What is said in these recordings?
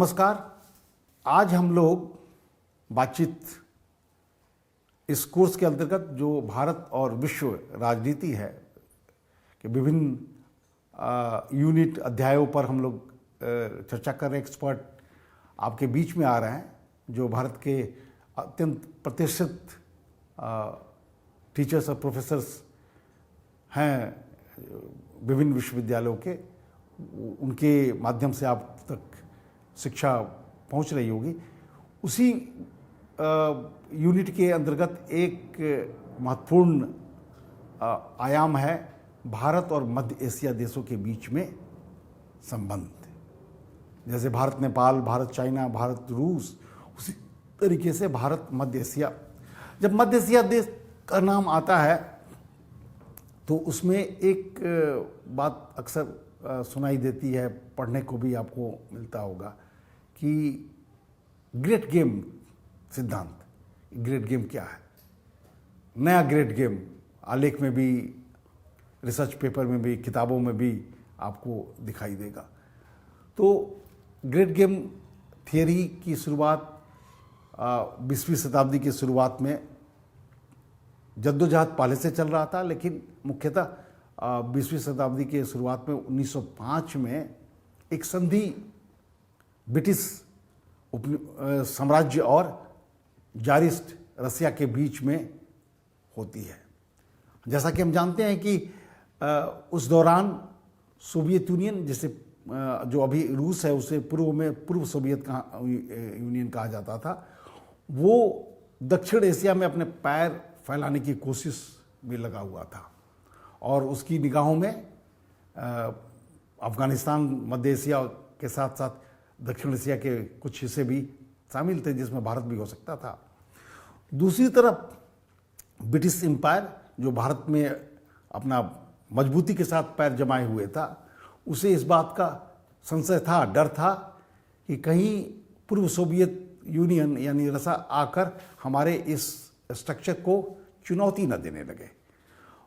नमस्कार। आज हम लोग बातचीत इस कोर्स के अंतर्गत जो भारत और विश्व राजनीति है कि विभिन्न यूनिट अध्यायों पर हम लोग चर्चा कर रहे हैं। एक्सपर्ट आपके बीच में आ रहे हैं जो भारत के अत्यंत प्रतिष्ठित टीचर्स और प्रोफेसर्स हैं विभिन्न विश्वविद्यालयों के, उनके माध्यम से आप तक शिक्षा पहुंच रही होगी। उसी यूनिट के अंतर्गत एक महत्वपूर्ण आयाम है भारत और मध्य एशिया देशों के बीच में संबंध। जैसे भारत नेपाल, भारत चाइना, भारत रूस, उसी तरीके से भारत मध्य एशिया। जब मध्य एशिया देश का नाम आता है तो उसमें एक बात अक्सर सुनाई देती है, पढ़ने को भी आपको मिलता होगा कि ग्रेट गेम सिद्धांत। ग्रेट गेम क्या है? नया ग्रेट गेम आलेख में भी, रिसर्च पेपर में भी, किताबों में भी आपको दिखाई देगा। तो ग्रेट गेम थियरी की शुरुआत 20वीं शताब्दी की शुरुआत में जद्दोजहद पहले से चल रहा था, लेकिन मुख्यतः 20वीं शताब्दी के शुरुआत में 1905 में एक संधि ब्रिटिश साम्राज्य और जारिस्ट रसिया के बीच में होती है। जैसा कि हम जानते हैं कि उस दौरान सोवियत यूनियन, जिसे जो अभी रूस है उसे पूर्व में पूर्व सोवियत यूनियन कहा जाता था, वो दक्षिण एशिया में अपने पैर फैलाने की कोशिश में लगा हुआ था और उसकी निगाहों में अफगानिस्तान, मध्य एशिया के साथ साथ दक्षिण एशिया के कुछ हिस्से भी शामिल थे जिसमें भारत भी हो सकता था। दूसरी तरफ ब्रिटिश एम्पायर जो भारत में अपना मजबूती के साथ पैर जमाए हुए था, उसे इस बात का संशय था, डर था कि कहीं पूर्व सोवियत यूनियन यानी रसा आकर हमारे इस स्ट्रक्चर को चुनौती न देने लगे।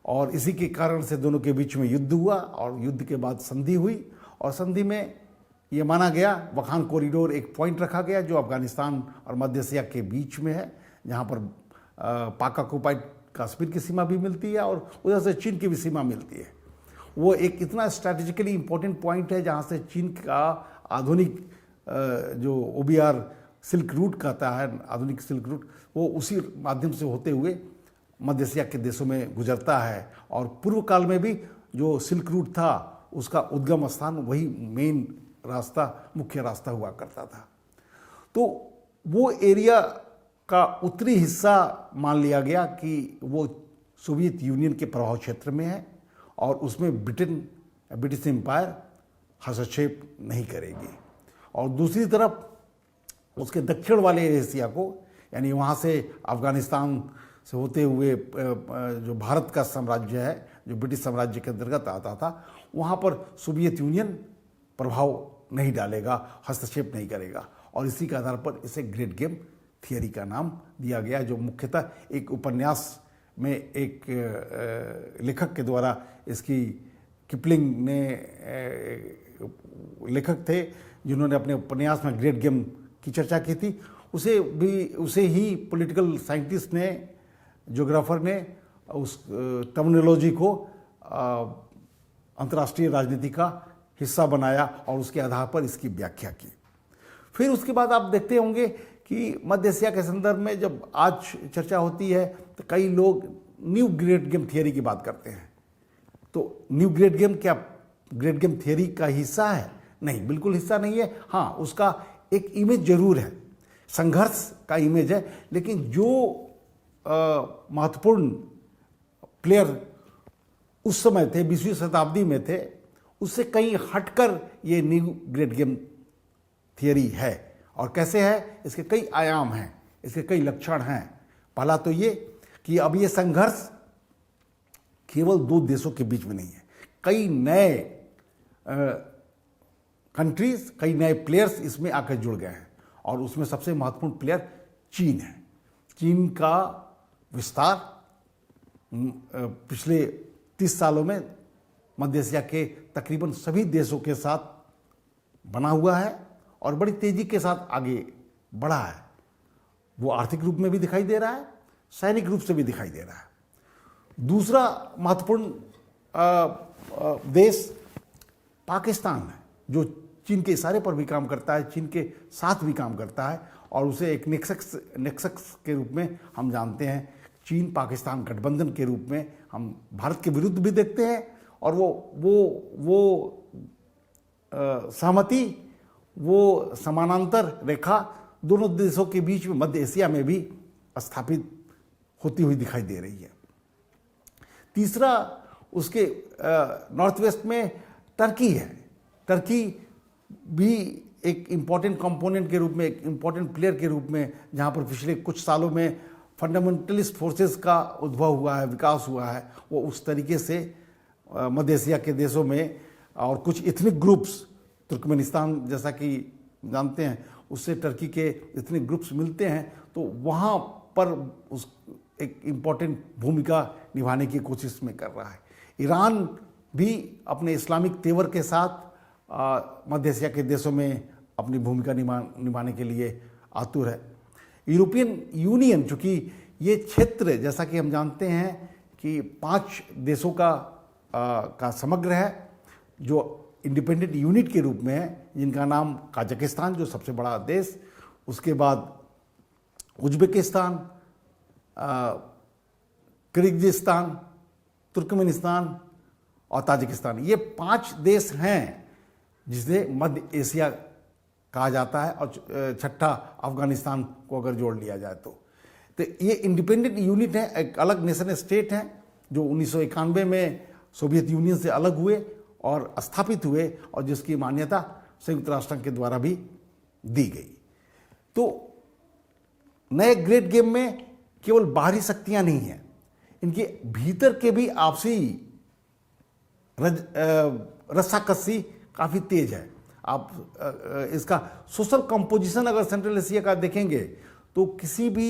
और इसी के कारण से दोनों के बीच में युद्ध हुआ और युद्ध के बाद संधि हुई और संधि में ये माना गया, वखान कॉरिडोर एक पॉइंट रखा गया जो अफगानिस्तान और मध्य एशिया के बीच में है, जहाँ पर पाक ऑक्युपाइड कश्मीर की सीमा भी मिलती है और उधर से चीन की भी सीमा मिलती है। वो एक इतना स्ट्रैटेजिकली इम्पोर्टेंट पॉइंट है जहाँ से चीन का आधुनिक जो OBR सिल्क रूट कहता है, आधुनिक सिल्क रूट, वो उसी माध्यम से होते हुए मध्य एशिया के देशों में गुजरता है। और पूर्व काल में भी जो सिल्क रूट था उसका उद्गम स्थान वही मेन रास्ता, मुख्य रास्ता हुआ करता था। तो वो एरिया का उत्तरी हिस्सा मान लिया गया कि वो सोवियत यूनियन के प्रभाव क्षेत्र में है और उसमें ब्रिटिश एम्पायर हस्तक्षेप नहीं करेगी। और दूसरी तरफ उसके दक्षिण वाले एशिया को, यानी वहाँ से अफगानिस्तान से होते हुए जो भारत का साम्राज्य है जो ब्रिटिश साम्राज्य के अंतर्गत आता था, वहाँ पर सोवियत यूनियन प्रभाव नहीं डालेगा, हस्तक्षेप नहीं करेगा। और इसी के आधार पर इसे ग्रेट गेम थियरी का नाम दिया गया, जो मुख्यतः एक उपन्यास में एक लेखक के द्वारा इसकी, किपलिंग ने लेखक थे जिन्होंने अपने उपन्यास में ग्रेट गेम की चर्चा की थी, उसे ही पॉलिटिकल साइंटिस्ट ने, ज्योग्राफर ने उस टर्मिनोलॉजी को अंतर्राष्ट्रीय राजनीति का हिस्सा बनाया और उसके आधार पर इसकी व्याख्या की। फिर उसके बाद आप देखते होंगे कि मध्य एशिया के संदर्भ में जब आज चर्चा होती है तो कई लोग न्यू ग्रेट गेम थियरी की बात करते हैं। तो न्यू ग्रेट गेम क्या ग्रेट गेम थियरी का हिस्सा है? नहीं, बिल्कुल हिस्सा नहीं है। हाँ, उसका एक इमेज जरूर है, संघर्ष का इमेज है, लेकिन जो महत्वपूर्ण प्लेयर उस समय थे, 20वीं शताब्दी में थे, उससे कहीं हटकर ये न्यू ग्रेट गेम थियरी है। और कैसे है? इसके कई आयाम हैं, इसके कई लक्षण हैं। पहला तो ये कि अब ये संघर्ष केवल दो देशों के बीच में नहीं है, कई नए कंट्रीज, कई नए प्लेयर्स इसमें आकर जुड़ गए हैं और उसमें सबसे महत्वपूर्ण प्लेयर चीन है। चीन का विस्तार पिछले 30 सालों में मध्य एशिया के तकरीबन सभी देशों के साथ बना हुआ है और बड़ी तेजी के साथ आगे बढ़ा है। वो आर्थिक रूप में भी दिखाई दे रहा है, सैनिक रूप से भी दिखाई दे रहा है। दूसरा महत्वपूर्ण देश पाकिस्तान है, जो चीन के इशारे पर भी काम करता है, चीन के साथ भी काम करता है, और उसे एक नेक्सस के रूप में हम जानते हैं। चीन पाकिस्तान गठबंधन के रूप में हम भारत के विरुद्ध भी देखते हैं, और वो सहमति, वो समानांतर रेखा दोनों देशों के बीच में मध्य एशिया में भी स्थापित होती हुई दिखाई दे रही है। तीसरा उसके नॉर्थ वेस्ट में टर्की है। टर्की भी एक इम्पॉर्टेंट कंपोनेंट के रूप में, एक इम्पॉर्टेंट प्लेयर के रूप में, जहाँ पर पिछले कुछ सालों में फंडामेंटलिस्ट फोर्सेस का उद्भव हुआ है, विकास हुआ है, वो उस तरीके से मध्य एशिया के देशों में, और कुछ इथनिक ग्रुप्स, तुर्कमेनिस्तान जैसा कि जानते हैं, उससे टर्की के इथनिक ग्रुप्स मिलते हैं, तो वहाँ पर उस एक इम्पॉर्टेंट भूमिका निभाने की कोशिश में कर रहा है। ईरान भी अपने इस्लामिक तेवर के साथ मध्य एशिया के देशों में अपनी भूमिका निभाने के लिए आतुर है। यूरोपियन यूनियन, चूँकि ये क्षेत्र जैसा कि हम जानते हैं कि 5 देशों का समग्र है, जो इंडिपेंडेंट यूनिट के रूप में है, जिनका नाम कजाकिस्तान, जो सबसे बड़ा देश, उसके बाद उज्बेकिस्तान, किर्गिस्तान, तुर्कमेनिस्तान और ताजिकिस्तान, ये 5 देश हैं जिसे मध्य एशिया कहा जाता है, और छठा अफगानिस्तान को अगर जोड़ लिया जाए तो ये इंडिपेंडेंट यूनिट है, एक अलग नेशन स्टेट है, जो 1991 में सोवियत यूनियन से अलग हुए और स्थापित हुए, और जिसकी मान्यता संयुक्त राष्ट्र के द्वारा भी दी गई। तो नए ग्रेट गेम में केवल बाहरी शक्तियां नहीं हैं, इनके भीतर के भी आपसी रस्साकसी काफ़ी तेज है। आप इसका सोशल कंपोजिशन अगर सेंट्रल एशिया का देखेंगे तो किसी भी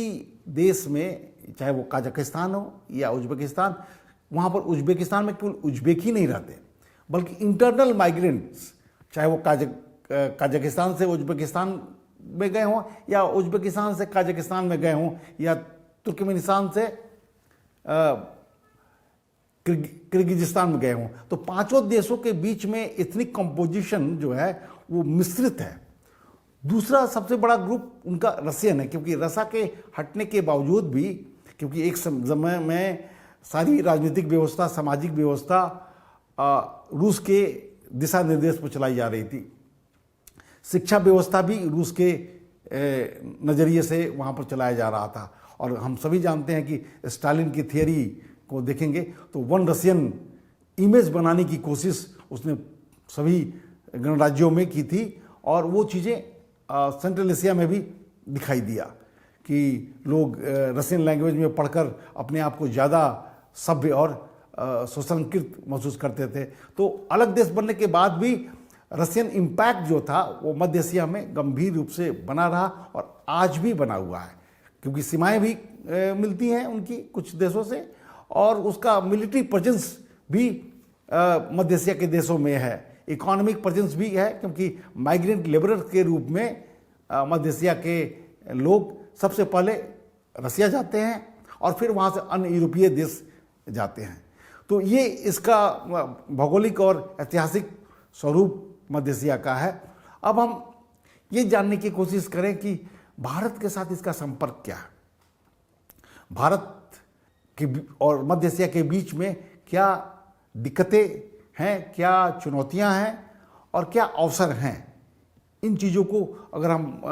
देश में, चाहे वो कजाकिस्तान हो या उज्बेकिस्तान, वहाँ पर उज्बेकिस्तान में केवल उज्बेक ही नहीं रहते, बल्कि इंटरनल माइग्रेंट्स, चाहे वो कजाकिस्तान से उज्बेकिस्तान में गए हों, या उज्बेकिस्तान से कजाकिस्तान में गए हों, या तुर्कमेनिस्तान से किर्गिजिस्तान में गए हों, तो 5 देशों के बीच में एथनिक कंपोजिशन जो है वो मिश्रित है। दूसरा सबसे बड़ा ग्रुप उनका रसियन है, क्योंकि रसा के हटने के बावजूद भी, क्योंकि एक समय में सारी राजनीतिक व्यवस्था, सामाजिक व्यवस्था रूस के दिशा निर्देश पर चलाई जा रही थी, शिक्षा व्यवस्था भी रूस के नज़रिए से वहाँ पर चलाया जा रहा था। और हम सभी जानते हैं कि स्टालिन की थियरी को देखेंगे तो वन रशियन इमेज बनाने की कोशिश उसने सभी गणराज्यों में की थी, और वो चीज़ें सेंट्रल एशिया में भी दिखाई दिया कि लोग रशियन लैंग्वेज में पढ़कर अपने आप को ज़्यादा सभ्य और सुसंस्कृत महसूस करते थे। तो अलग देश बनने के बाद भी रशियन इम्पैक्ट जो था वो मध्य एशिया में गंभीर रूप से बना रहा, और आज भी बना हुआ है, क्योंकि सीमाएं भी मिलती हैं उनकी कुछ देशों से, और उसका मिलिट्री प्रेजेंस भी मध्य एशिया के देशों में है, इकोनॉमिक प्रेजेंस भी है, क्योंकि माइग्रेंट लेबरर के रूप में मध्य एशिया के लोग सबसे पहले रसिया जाते हैं, और फिर वहाँ से अन्य यूरोपीय देश जाते हैं। तो ये इसका भौगोलिक और ऐतिहासिक स्वरूप मध्य एशिया का है। अब हम ये जानने की कोशिश करें कि भारत के साथ इसका संपर्क क्या है, भारत के और मध्य एशिया के बीच में क्या दिक्कतें हैं, क्या चुनौतियां हैं, और क्या अवसर हैं। इन चीज़ों को अगर हम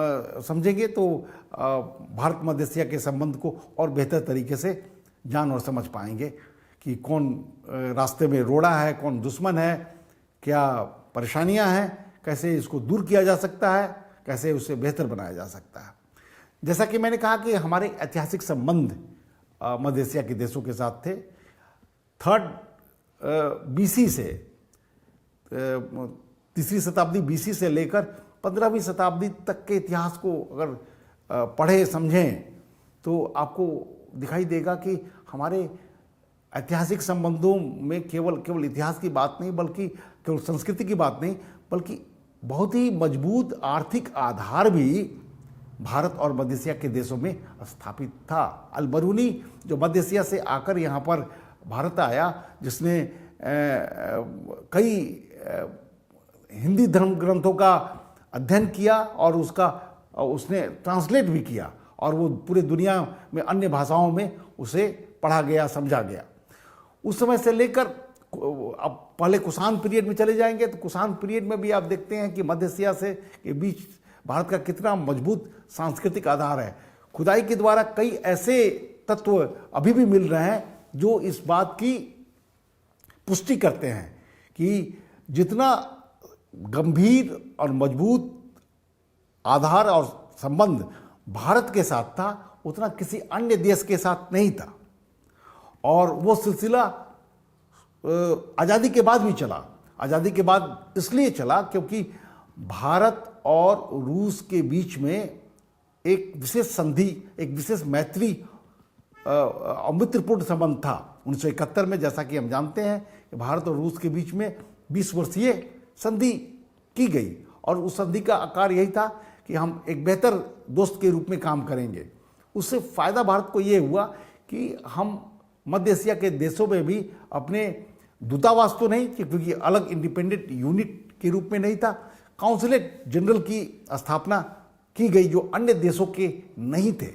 समझेंगे तो भारत मध्य एशिया के संबंध को और बेहतर तरीके से जान और समझ पाएंगे कि कौन रास्ते में रोड़ा है, कौन दुश्मन है, क्या परेशानियां हैं, कैसे इसको दूर किया जा सकता है, कैसे उसे बेहतर बनाया जा सकता है। जैसा कि मैंने कहा कि हमारे ऐतिहासिक संबंध मध्य एशिया के देशों के साथ थे। 3rd BC से, 3री शताब्दी BC से लेकर 15वीं शताब्दी तक के इतिहास को अगर पढ़े समझें तो आपको दिखाई देगा कि हमारे ऐतिहासिक संबंधों में केवल इतिहास की बात नहीं, बल्कि केवल संस्कृति की बात नहीं, बल्कि बहुत ही मजबूत आर्थिक आधार भी भारत और मध्य एशिया के देशों में स्थापित था। अल बरूनी जो मध्य एशिया से आकर यहाँ पर भारत आया, जिसने कई हिंदी धर्म ग्रंथों का अध्ययन किया और उसने ट्रांसलेट भी किया, और वो पूरे दुनिया में अन्य भाषाओं में उसे पढ़ा गया, समझा गया। उस समय से लेकर अब पहले कुषाण पीरियड में चले जाएंगे तो कुषाण पीरियड में भी आप देखते हैं कि मध्य एशिया से के बीच भारत का कितना मजबूत सांस्कृतिक आधार है। खुदाई के द्वारा कई ऐसे तत्व अभी भी मिल रहे हैं जो इस बात की पुष्टि करते हैं कि जितना गंभीर और मजबूत आधार और संबंध भारत के साथ था, उतना किसी अन्य देश के साथ नहीं था। और वो सिलसिला आज़ादी के बाद भी चला। आज़ादी के बाद इसलिए चला क्योंकि भारत और रूस के बीच में एक विशेष संधि, एक विशेष मैत्री और मित्रपूर्ण संबंध था 1971 में। जैसा कि हम जानते हैं कि भारत और रूस के बीच में 20 वर्षीय संधि की गई, और उस संधि का आकार यही था कि हम एक बेहतर दोस्त के रूप में काम करेंगे। उससे फ़ायदा भारत को ये हुआ कि हम मध्य एशिया के देशों में भी अपने दूतावास तो नहीं, क्योंकि अलग इंडिपेंडेंट यूनिट के रूप में नहीं था, काउंसलेट जनरल की स्थापना की गई जो अन्य देशों के नहीं थे।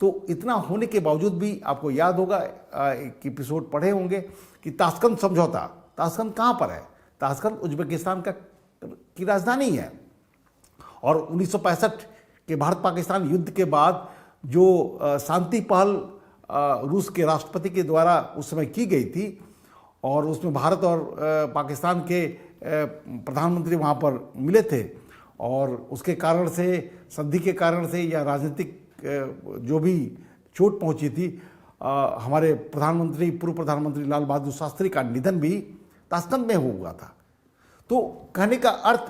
तो इतना होने के बावजूद भी आपको याद होगा, एक एपिसोड पढ़े होंगे कि ताशकंद समझौता, ताशकंद कहाँ पर है? ताशकंद उज्बेकिस्तान की राजधानी है। और 1965 के भारत पाकिस्तान युद्ध के बाद जो शांति पहल रूस के राष्ट्रपति के द्वारा उस समय की गई थी, और उसमें भारत और पाकिस्तान के प्रधानमंत्री वहाँ पर मिले थे, और उसके कारण से, संधि के कारण से या राजनीतिक जो भी चोट पहुँची थी, हमारे प्रधानमंत्री, पूर्व प्रधानमंत्री लाल बहादुर शास्त्री का निधन भी ताशकंद में हुआ था। तो कहने का अर्थ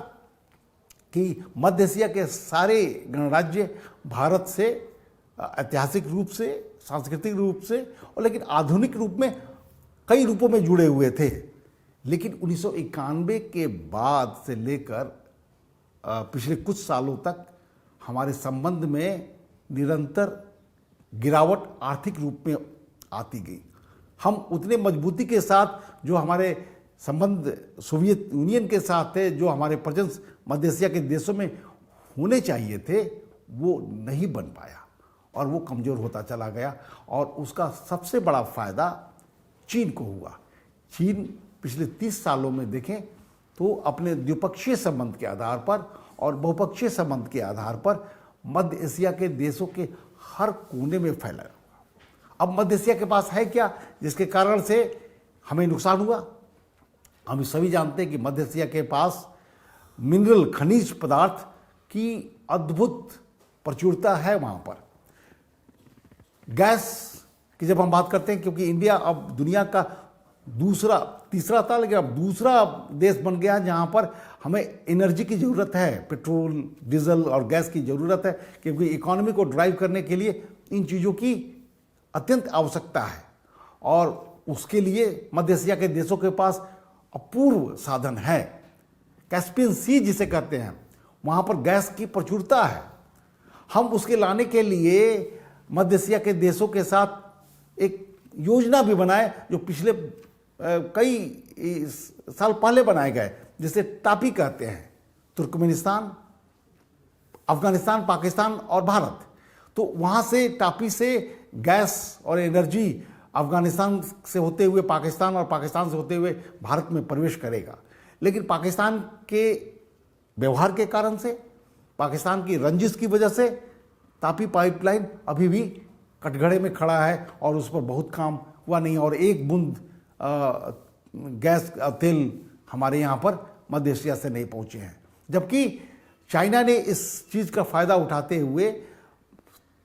कि मध्य एशिया के सारे गणराज्य भारत से ऐतिहासिक रूप से, सांस्कृतिक रूप से, और लेकिन आधुनिक रूप में कई रूपों में जुड़े हुए थे। लेकिन 1991 के बाद से लेकर पिछले कुछ सालों तक हमारे संबंध में निरंतर गिरावट आर्थिक रूप में आती गई। हम उतने मजबूती के साथ जो हमारे संबंध सोवियत यूनियन के साथ थे, जो हमारे प्रेजेंस मध्य एशिया के देशों में होने चाहिए थे, वो नहीं बन पाया और वो कमज़ोर होता चला गया। और उसका सबसे बड़ा फ़ायदा चीन को हुआ। चीन पिछले 30 सालों में देखें तो अपने द्विपक्षीय संबंध के आधार पर और बहुपक्षीय संबंध के आधार पर मध्य एशिया के देशों के हर कोने में फैला हुआ। अब मध्य एशिया के पास है क्या जिसके कारण से हमें नुकसान हुआ? हम सभी जानते हैं कि मध्य एशिया के पास मिनरल, खनिज पदार्थ की अद्भुत प्रचुरता है। वहाँ पर गैस की जब हम बात करते हैं, क्योंकि इंडिया अब दुनिया का तीसरा था, लेकिन अब दूसरा देश बन गया जहाँ पर हमें एनर्जी की ज़रूरत है, पेट्रोल, डीजल और गैस की ज़रूरत है, क्योंकि इकोनॉमी को ड्राइव करने के लिए इन चीज़ों की अत्यंत आवश्यकता है। और उसके लिए मध्य एशिया के देशों के पास अपूर्व साधन है। कैस्पियन सी जिसे कहते हैं, वहाँ पर गैस की प्रचुरता है। हम उसके लाने के लिए मध्य एशिया के देशों के साथ एक योजना भी बनाए जो पिछले कई साल पहले बनाए गए, जिसे टापी कहते हैं। तुर्कमेनिस्तान, अफगानिस्तान, पाकिस्तान और भारत। तो वहाँ से टापी से गैस और एनर्जी अफगानिस्तान से होते हुए पाकिस्तान और पाकिस्तान से होते हुए भारत में प्रवेश करेगा। लेकिन पाकिस्तान के व्यवहार के कारण से, पाकिस्तान की रंजिश की वजह से तापी पाइपलाइन अभी भी कटघरे में खड़ा है और उस पर बहुत काम हुआ नहीं, और एक बूंद गैस तेल हमारे यहाँ पर मध्य एशिया से नहीं पहुँचे हैं। जबकि चाइना ने इस चीज़ का फ़ायदा उठाते हुए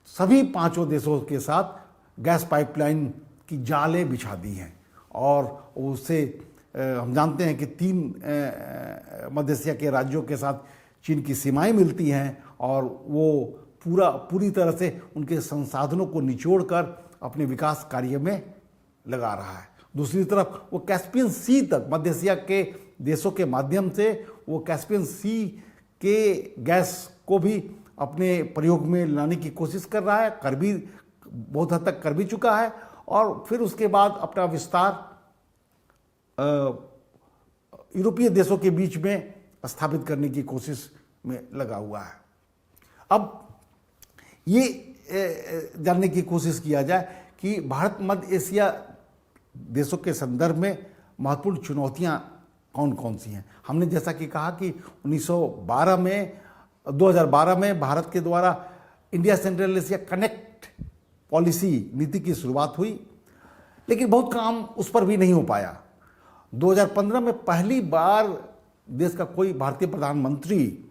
सभी पांचों देशों के साथ गैस पाइपलाइन की जालें बिछा दी हैं, और उससे हम जानते हैं कि 3 मध्य एशिया के राज्यों के साथ चीन की सीमाएं मिलती हैं, और वो पूरी तरह से उनके संसाधनों को निचोड़कर अपने विकास कार्य में लगा रहा है। दूसरी तरफ वो कैस्पियन सी तक, मध्य एशिया के देशों के माध्यम से वो कैस्पियन सी के गैस को भी अपने प्रयोग में लाने की कोशिश कर रहा है, कर भी बहुत हद तक कर भी चुका है, और फिर उसके बाद अपना विस्तार यूरोपीय देशों के बीच में स्थापित करने की कोशिश में लगा हुआ है। अब ये जानने की कोशिश किया जाए कि भारत मध्य एशिया देशों के संदर्भ में महत्वपूर्ण चुनौतियां कौन कौन सी हैं। हमने जैसा कि कहा कि 2012 में भारत के द्वारा India central Asia connect policy नीति की शुरुआत हुई, लेकिन बहुत काम उस पर भी नहीं हो पाया। 2015 में पहली बार देश का कोई भारतीय प्रधानमंत्री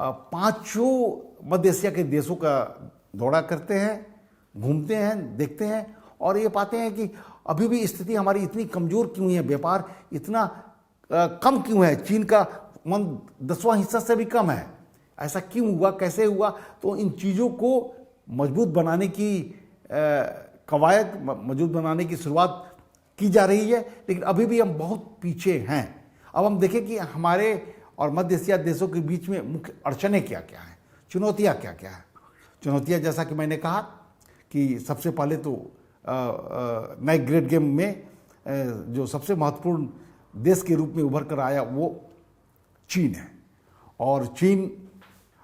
5 मध्य एशिया के देशों का दौरा करते हैं, घूमते हैं, देखते हैं और ये पाते हैं कि अभी भी स्थिति हमारी इतनी कमजोर क्यों है, व्यापार इतना कम क्यों है, चीन का 10वां हिस्सा से भी कम है, ऐसा क्यों हुआ, कैसे हुआ। तो इन चीज़ों को मजबूत बनाने की कवायद, मजबूत बनाने की शुरुआत की जा रही है, लेकिन अभी भी हम बहुत पीछे हैं। अब हम देखें कि हमारे और मध्य एशिया देशों के बीच में मुख्य अड़चनें क्या क्या हैं, चुनौतियाँ क्या क्या हैं। चुनौतियाँ जैसा कि मैंने कहा कि सबसे पहले तो नए ग्रेट गेम में जो सबसे महत्वपूर्ण देश के रूप में उभर कर आया वो चीन है, और चीन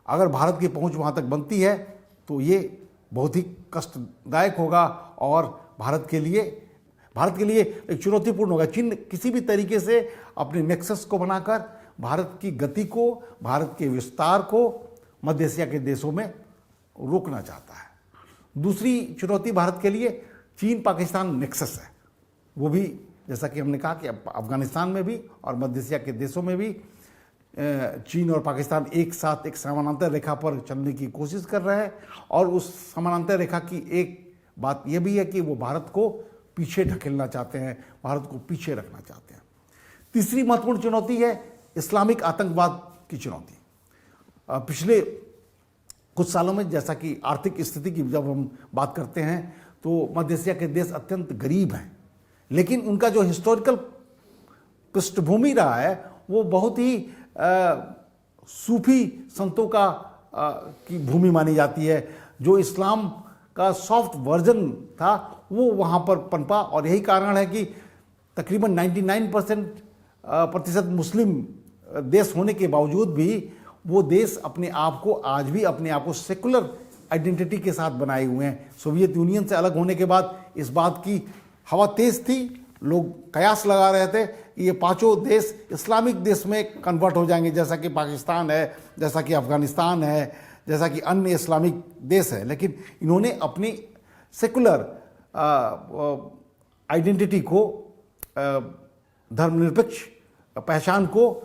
अगर भारत की पहुंच वहां तक बनती है तो ये बहुत ही कष्टदायक होगा और भारत के लिए एक चुनौतीपूर्ण होगा। चीन किसी भी तरीके से अपने नेक्सस को बनाकर भारत की गति को, भारत के विस्तार को मध्य एशिया के देशों में रोकना चाहता है। दूसरी चुनौती भारत के लिए चीन पाकिस्तान नेक्सस है। वो भी जैसा कि हमने कहा कि अफगानिस्तान में भी और मध्य एशिया के देशों में भी चीन और पाकिस्तान एक साथ एक समानांतर रेखा पर चलने की कोशिश कर रहे हैं, और उस समानांतर रेखा की एक बात यह भी है कि वो भारत को पीछे ढकेलना चाहते हैं, भारत को पीछे रखना चाहते हैं। तीसरी महत्वपूर्ण चुनौती है इस्लामिक आतंकवाद की चुनौती। पिछले कुछ सालों में जैसा कि आर्थिक स्थिति की जब हम बात करते हैं तो मध्य एशिया के देश अत्यंत गरीब हैं, लेकिन उनका जो हिस्टोरिकल पृष्ठभूमि रहा है वो बहुत ही सूफी संतों का की भूमि मानी जाती है। जो इस्लाम का सॉफ्ट वर्जन था वो वहाँ पर पनपा, और यही कारण है कि तकरीबन 99% मुस्लिम देश होने के बावजूद भी वो देश अपने आप को आज भी अपने आप को सेकुलर आइडेंटिटी के साथ बनाए हुए हैं। सोवियत यूनियन से अलग होने के बाद इस बात की हवा तेज थी, लोग कयास लगा रहे थे कि ये पांचों देश इस्लामिक देश में कन्वर्ट हो जाएंगे, जैसा कि पाकिस्तान है, जैसा कि अफगानिस्तान है, जैसा कि अन्य इस्लामिक देश है। लेकिन इन्होंने अपनी सेकुलर आइडेंटिटी को, धर्मनिरपेक्ष पहचान को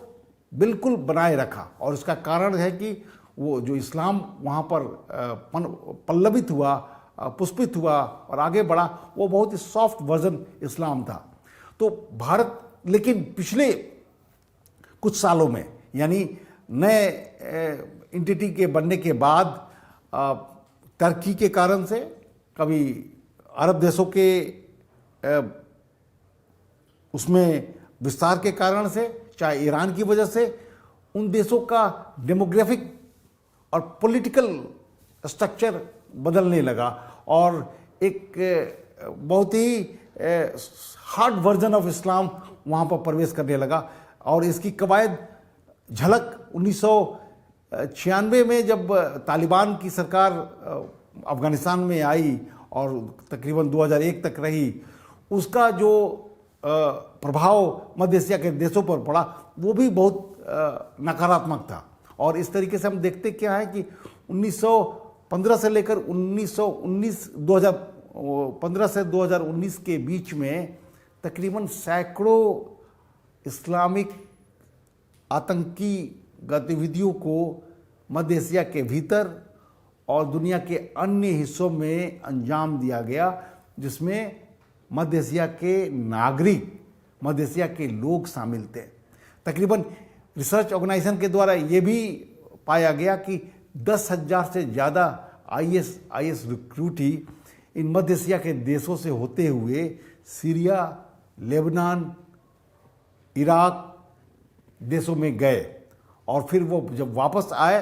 बिल्कुल बनाए रखा, और इसका कारण है कि वो जो इस्लाम वहाँ पर पल्लवित हुआ, पुष्पित हुआ और आगे बढ़ा, वो बहुत ही सॉफ्ट वर्जन इस्लाम था। तो भारत लेकिन पिछले कुछ सालों में, यानी नए एंटिटी के बनने के बाद, टर्की के कारण से, कभी अरब देशों के उसमें विस्तार के कारण से, चाहे ईरान की वजह से, उन देशों का डेमोग्राफिक और पॉलिटिकल स्ट्रक्चर बदलने लगा और एक बहुत ही हार्ड वर्जन ऑफ इस्लाम वहाँ पर प्रवेश करने लगा। और इसकी कवायद झलक 1996 में जब तालिबान की सरकार अफगानिस्तान में आई और तकरीबन 2001 तक रही, उसका जो प्रभाव मध्य एशिया के देशों पर पड़ा वो भी बहुत नकारात्मक था। और इस तरीके से हम देखते क्या है कि 1915 से लेकर 2015 से 2019 के बीच में तकरीबन सैकड़ों इस्लामिक आतंकी गतिविधियों को मध्य एशिया के भीतर और दुनिया के अन्य हिस्सों में अंजाम दिया गया, जिसमें मध्य एशिया के नागरिक, मध्य एशिया के लोग शामिल थे। तकरीबन रिसर्च ऑर्गेनाइजेशन के द्वारा ये भी पाया गया कि 10,000 से ज़्यादा IS recruitee in Madhya Asia के देशों से होते हुए सीरिया, लेबनान, इराक देशों में गए और फिर वो जब वापस आए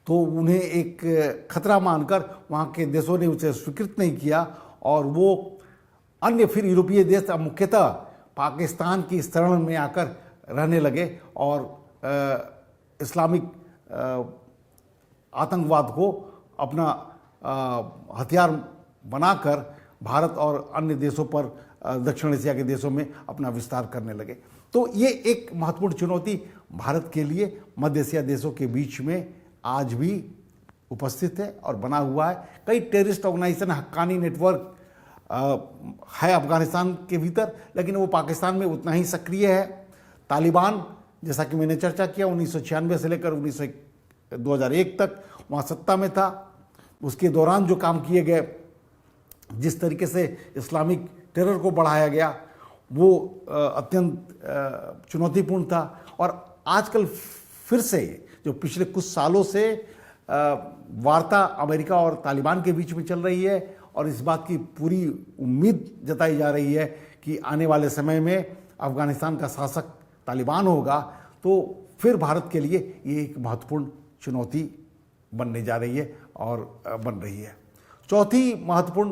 तो उन्हें एक खतरा मानकर वहाँ के देशों ने उसे स्वीकृत नहीं किया और वो अन्य फिर यूरोपीय देश अब मुख्यतः पाकिस्तान की शरण में आकर रहने लगे और इस्लामिक आतंकवाद को अपना हथियार बनाकर भारत और अन्य देशों पर, दक्षिण एशिया के देशों में अपना विस्तार करने लगे। तो ये एक महत्वपूर्ण चुनौती भारत के लिए मध्य एशिया देशों के बीच में आज भी उपस्थित है और बना हुआ है। कई टेररिस्ट ऑर्गेनाइजेशन, हक्कानी नेटवर्क है अफगानिस्तान के भीतर, लेकिन वो पाकिस्तान में उतना ही सक्रिय है। तालिबान, जैसा कि मैंने चर्चा किया, 1996 से लेकर 2001 तक वहाँ सत्ता में था। उसके दौरान जो काम किए गए, जिस तरीके से इस्लामिक टेरर को बढ़ाया गया, वो अत्यंत चुनौतीपूर्ण था। और आजकल फिर से जो पिछले कुछ सालों से वार्ता अमेरिका और तालिबान के बीच में चल रही है और इस बात की पूरी उम्मीद जताई जा रही है कि आने वाले समय में अफगानिस्तान का शासक तालिबान होगा, तो फिर भारत के लिए ये एक महत्वपूर्ण चुनौती बनने जा रही है और बन रही है। चौथी महत्वपूर्ण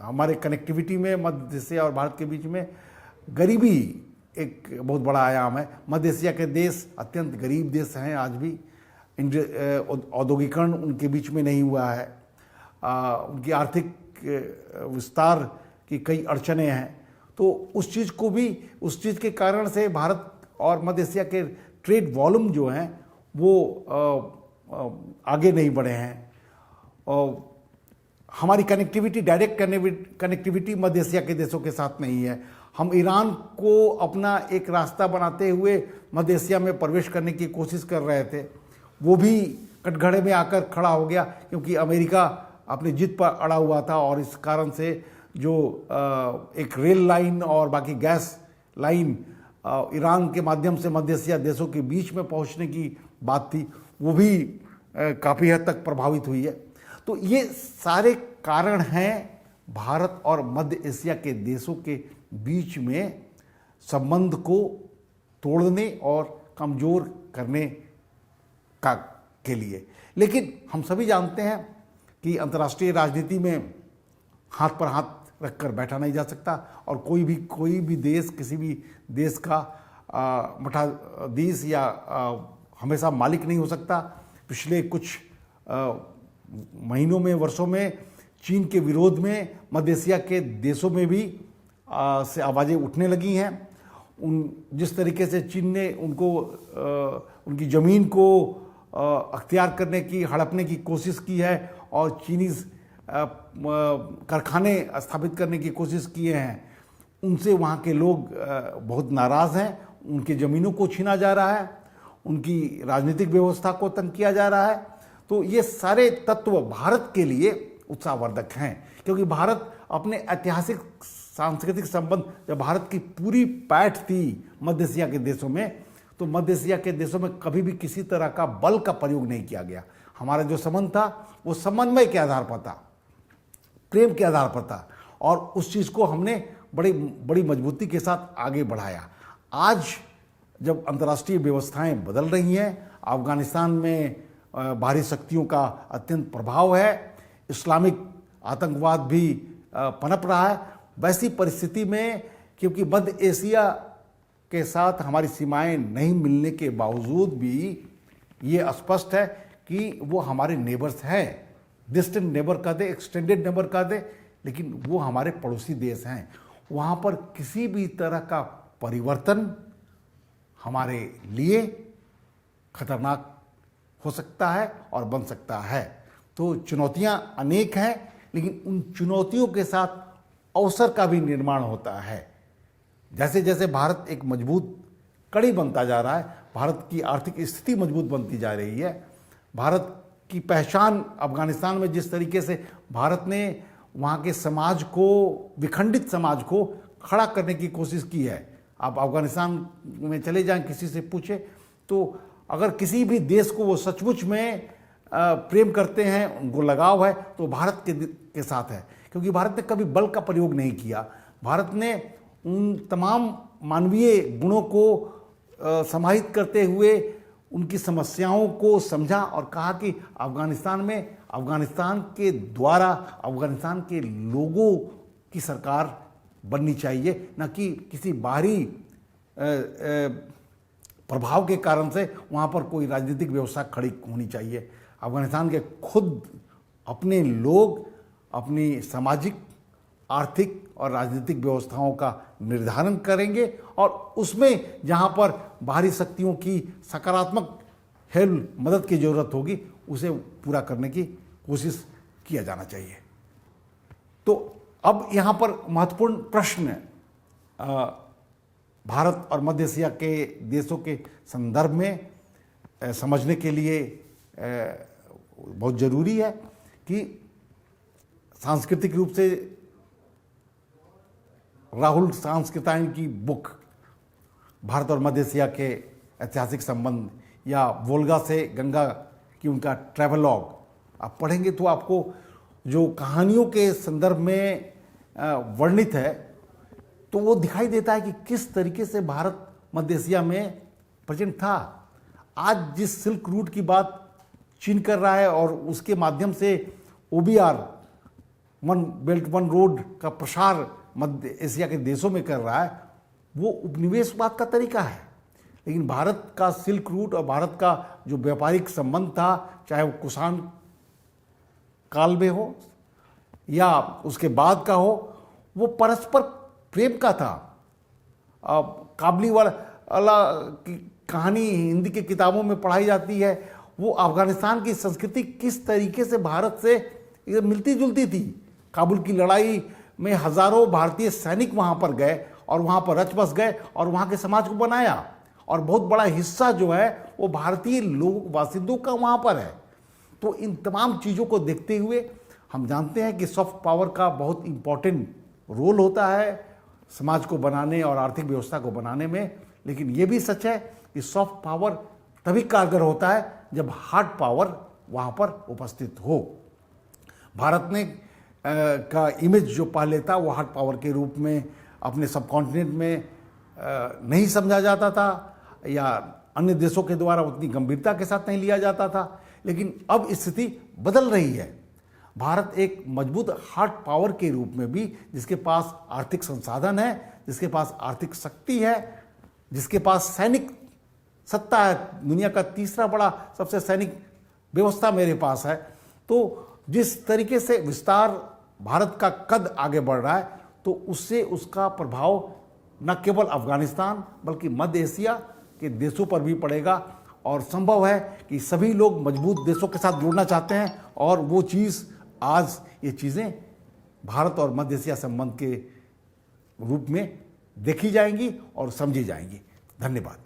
हमारे कनेक्टिविटी में मध्य एशिया और भारत के बीच में गरीबी एक बहुत बड़ा आयाम है। मध्य एशिया के देश अत्यंत गरीब देश हैं आज भी। औद्योगिकरण उनके बीच में नहीं हुआ है। उनकी आर्थिक विस्तार की कई अड़चनें हैं। तो उस चीज़ के कारण से भारत और मध्य एशिया के ट्रेड वॉल्यूम जो हैं वो आगे नहीं बढ़े हैं। और हमारी कनेक्टिविटी, डायरेक्ट कनेक्टिविटी मध्य एशिया के देशों के साथ नहीं है। हम ईरान को अपना एक रास्ता बनाते हुए मध्य एशिया में प्रवेश करने की कोशिश कर रहे थे, वो भी कटघरे में आकर खड़ा हो गया क्योंकि अमेरिका अपनी जिद पर अड़ा हुआ था और इस कारण से जो एक रेल लाइन और बाकी गैस लाइन ईरान के माध्यम से मध्य एशिया देशों के बीच में पहुंचने की बात थी, वो भी काफ़ी हद तक प्रभावित हुई है। तो ये सारे कारण हैं भारत और मध्य एशिया के देशों के बीच में संबंध को तोड़ने और कमज़ोर करने के लिए। लेकिन हम सभी जानते हैं कि अंतर्राष्ट्रीय राजनीति में हाथ पर हाथ रखकर बैठा नहीं जा सकता और कोई भी देश किसी भी देश का मठाधीश या हमेशा मालिक नहीं हो सकता। पिछले कुछ महीनों में, वर्षों में चीन के विरोध में मध्य एशिया के देशों में भी से आवाज़ें उठने लगी हैं। जिस तरीके से चीन ने उनकी ज़मीन को अख्तियार करने की, हड़पने की कोशिश की है और चीनी कारखाने स्थापित करने की कोशिश किए हैं, उनसे वहाँ के लोग बहुत नाराज़ हैं। उनकी ज़मीनों को छीना जा रहा है, उनकी राजनीतिक व्यवस्था को तंग किया जा रहा है। तो ये सारे तत्व भारत के लिए उत्साहवर्धक हैं क्योंकि भारत अपने ऐतिहासिक सांस्कृतिक संबंध, जब भारत की पूरी पैठ थी मध्य एशिया के देशों में, तो मध्य एशिया के देशों में कभी भी किसी तरह का बल का प्रयोग नहीं किया गया। हमारा जो संबंध था वो समन्वय के आधार पर था, प्रेम के आधार पर था और उस चीज़ को हमने बड़ी मजबूती के साथ आगे बढ़ाया। आज जब अंतर्राष्ट्रीय व्यवस्थाएं बदल रही हैं, अफगानिस्तान में बाहरी शक्तियों का अत्यंत प्रभाव है, इस्लामिक आतंकवाद भी पनप रहा है, वैसी परिस्थिति में क्योंकि मध्य एशिया के साथ हमारी सीमाएं नहीं मिलने के बावजूद भी ये स्पष्ट है कि वो हमारे नेबर्स हैं। डिस्टेंट नेबर कह दे, एक्सटेंडेड नेबर कह दे, लेकिन वो हमारे पड़ोसी देश हैं। वहाँ पर किसी भी तरह का परिवर्तन हमारे लिए खतरनाक हो सकता है और बन सकता है। तो चुनौतियाँ अनेक हैं, लेकिन उन चुनौतियों के साथ अवसर का भी निर्माण होता है। जैसे जैसे भारत एक मजबूत कड़ी बनता जा रहा है, भारत की आर्थिक स्थिति मजबूत बनती जा रही है, भारत की पहचान अफगानिस्तान में जिस तरीके से भारत ने वहाँ के समाज को, विखंडित समाज को खड़ा करने की कोशिश की है। आप अफगानिस्तान में चले जाएं, किसी से पूछें तो अगर किसी भी देश को वो सचमुच में प्रेम करते हैं, उनको लगाव है, तो भारत के साथ है क्योंकि भारत ने कभी बल का प्रयोग नहीं किया। भारत ने उन तमाम मानवीय गुणों को समाहित करते हुए उनकी समस्याओं को समझा और कहा कि अफगानिस्तान में अफगानिस्तान के द्वारा अफगानिस्तान के लोगों की सरकार बननी चाहिए, न कि किसी बाहरी प्रभाव के कारण से वहाँ पर कोई राजनीतिक व्यवस्था खड़ी होनी चाहिए। अफगानिस्तान के खुद अपने लोग अपनी सामाजिक, आर्थिक और राजनीतिक व्यवस्थाओं का निर्धारण करेंगे और उसमें जहाँ पर बाहरी शक्तियों की सकारात्मक हेल्प मदद की ज़रूरत होगी उसे पूरा करने की कोशिश किया जाना चाहिए। तो अब यहाँ पर महत्वपूर्ण प्रश्न भारत और मध्य एशिया के देशों के संदर्भ में समझने के लिए बहुत ज़रूरी है कि सांस्कृतिक रूप से राहुल सांस्कृतायन की बुक भारत और मध्य एशिया के ऐतिहासिक संबंध या वोल्गा से गंगा की उनका ट्रैवलॉग आप पढ़ेंगे तो आपको जो कहानियों के संदर्भ में वर्णित है तो वो दिखाई देता है कि किस तरीके से भारत मध्य एशिया में प्रेजेंट था। आज जिस सिल्क रूट की बात चीन कर रहा है और उसके माध्यम से OBR one belt one road का प्रसार मध्य एशिया के देशों में कर रहा है, वो उपनिवेशवाद का तरीका है। लेकिन भारत का सिल्क रूट और भारत का जो व्यापारिक संबंध था, चाहे वो कुषाण काल में हो या उसके बाद का हो, वो परस्पर प्रेम का था। काबली वाला की कहानी हिंदी की किताबों में पढ़ाई जाती है, वो अफगानिस्तान की संस्कृति किस तरीके से भारत से मिलती जुलती थी। काबुल की लड़ाई में हजारों भारतीय सैनिक वहाँ पर गए और वहाँ पर रच बस गए और वहाँ के समाज को बनाया और बहुत बड़ा हिस्सा जो है वो भारतीय लोग बासिंदों का वहाँ पर है। तो इन तमाम चीज़ों को देखते हुए हम जानते हैं कि सॉफ्ट पावर का बहुत इम्पोर्टेंट रोल होता है समाज को बनाने और आर्थिक व्यवस्था को बनाने में। लेकिन ये भी सच है कि सॉफ्ट पावर तभी कारगर होता है जब हार्ड पावर वहाँ पर उपस्थित हो। भारत ने का इमेज जो पहले था वो हार्ड पावर के रूप में अपने सब कॉन्टिनेंट में नहीं समझा जाता था या अन्य देशों के द्वारा उतनी गंभीरता के साथ नहीं लिया जाता था। लेकिन अब स्थिति बदल रही है। भारत एक मजबूत हार्ड पावर के रूप में भी, जिसके पास आर्थिक संसाधन है, जिसके पास आर्थिक शक्ति है, जिसके पास सैनिक सत्ता है, दुनिया का तीसरा बड़ा सबसे सैनिक व्यवस्था मेरे पास है। तो जिस तरीके से विस्तार भारत का कद आगे बढ़ रहा है तो उससे उसका प्रभाव न केवल अफगानिस्तान बल्कि मध्य एशिया के देशों पर भी पड़ेगा। और संभव है कि सभी लोग मजबूत देशों के साथ जुड़ना चाहते हैं और वो चीज़ आज ये चीज़ें भारत और मध्य एशिया संबंध के रूप में देखी जाएंगी और समझी जाएंगी। धन्यवाद।